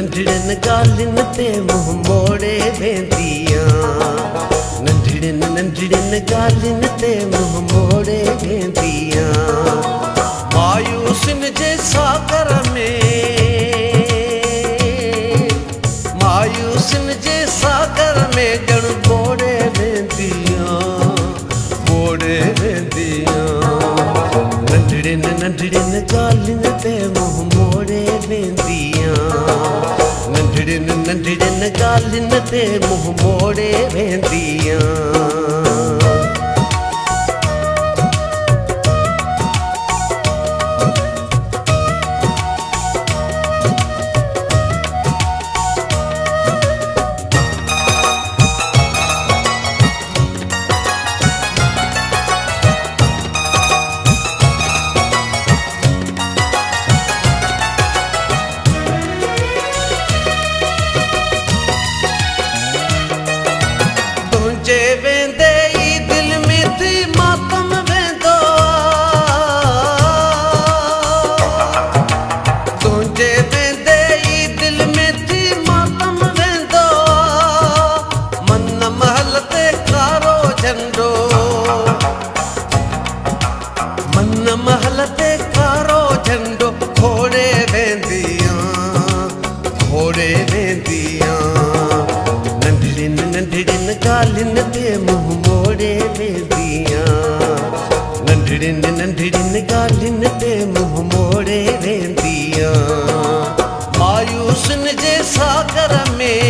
नंढड़न गालिन ते मुंह मोड़े वेंदियां, नंढड़न नंढड़न गालिन ते मुंह मोड़े वेंदियां। मायूसिन जे सागर में, मायूसिन जे सागर में ॼण ॿोड़े वेंदियां, ॿोड़े वेंदियां। नंढड़न नंढड़न गालिन ते मुंह मोड़े वेंदियां, नंढड़न नंढड़न गालिन ते मुंह मोड़े वेंदियां। तुंहिंजे वेंदे ई दिल में थी मातम वेंदो, तुंहिंजे वेंदे ई दिल में थी मातम वेंदो। मन महल ते कारो झंडो, मन महल ते कारो झंडो खोड़े वेंदियां, खोड़े वेंदियां। नंढड़न नंढड़न गालिन ते मुंह मोड़े वेंदियां, नंढड़न नंढड़न गालिन ते मुंह मोड़े वेंदियां। मायूसिन जे सागर में,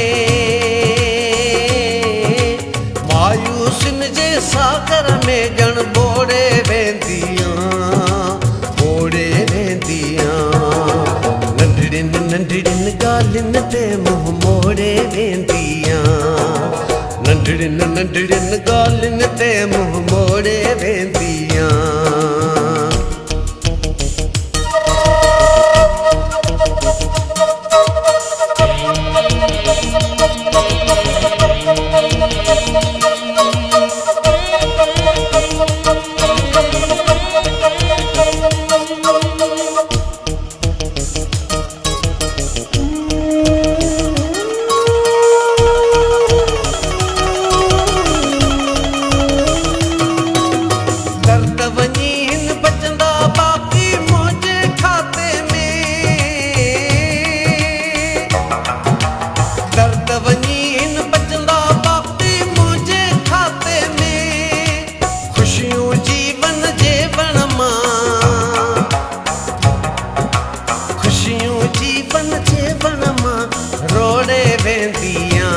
मायूसिन जे सागर में ॼण ॿोड़े वेंदियां, ॿोड़े वेंदियां। नंढड़न नंढड़न गालिन ते मुंह मोड़े वेंदियां, नंढड़न नंढड़न गालिन ते मुंह मोड़े वेंदियां। रोड़े वेंदियां,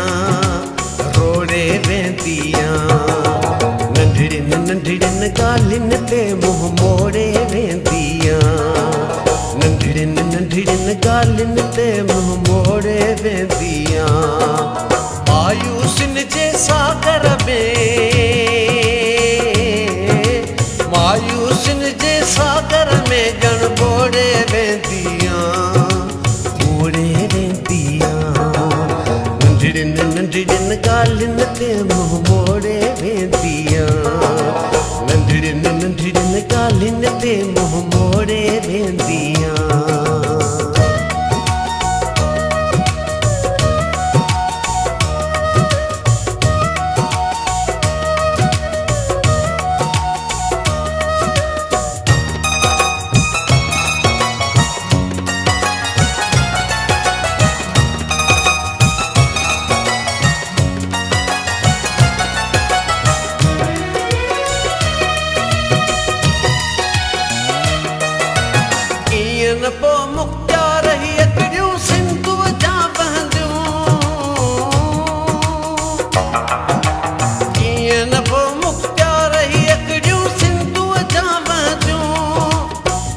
रोड़े वेंदियां। नंढड़न नंढड़न गालिन ते मुंह मोड़े वेंदियां, नंढड़न नंढड़न गालिन ते मुंह मोड़े वेंदियां। मायूसिन जे सागर में, मायूसिन जे सागर में ॼण ॿोड़े वेंदियां, ॿोड़े वेंदियां। नंढड़न नंढड़न गालिन ते मुंह मोड़े वेंदियां, नंढड़न नंढड़न गालिन ते मुंह मोड़े वेंदियां। कीअं न पोइ मुख्तार रही अकड़ियूं सिंधुअ जा बहंदियूं, कीअं न पोइ मुख्तार रही अकड़ियूं सिंधुअ जा बहंदियूं।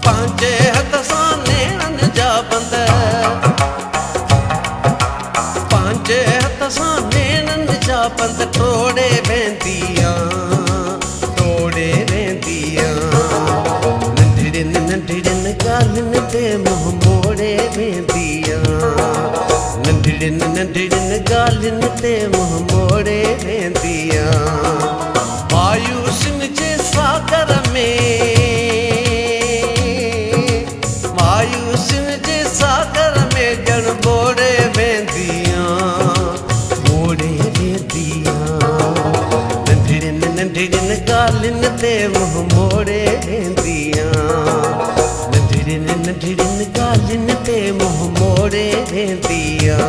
पंहिंजे हथ सां नेणनि जा बंद, पंहिंजे हथ सां नेणनि जा बंद टोड़े वेंदियां, टोड़े वेंदियां। नंढड़न नंढड़न गालिन ते मुंह मोड़े वेंदियां, नंढड़न नंढड़न गालिन ते मुंह मोड़े वेंदियां। मायूसिन जे सागर में, मायूसिन जे सागर में ॼण ॿोड़े मुंह मोड़े वेंदियां, नंढड़ियुनि नंढड़ियुनि ॻाल्हियुनि ते मुंह मोड़े वेंदियां।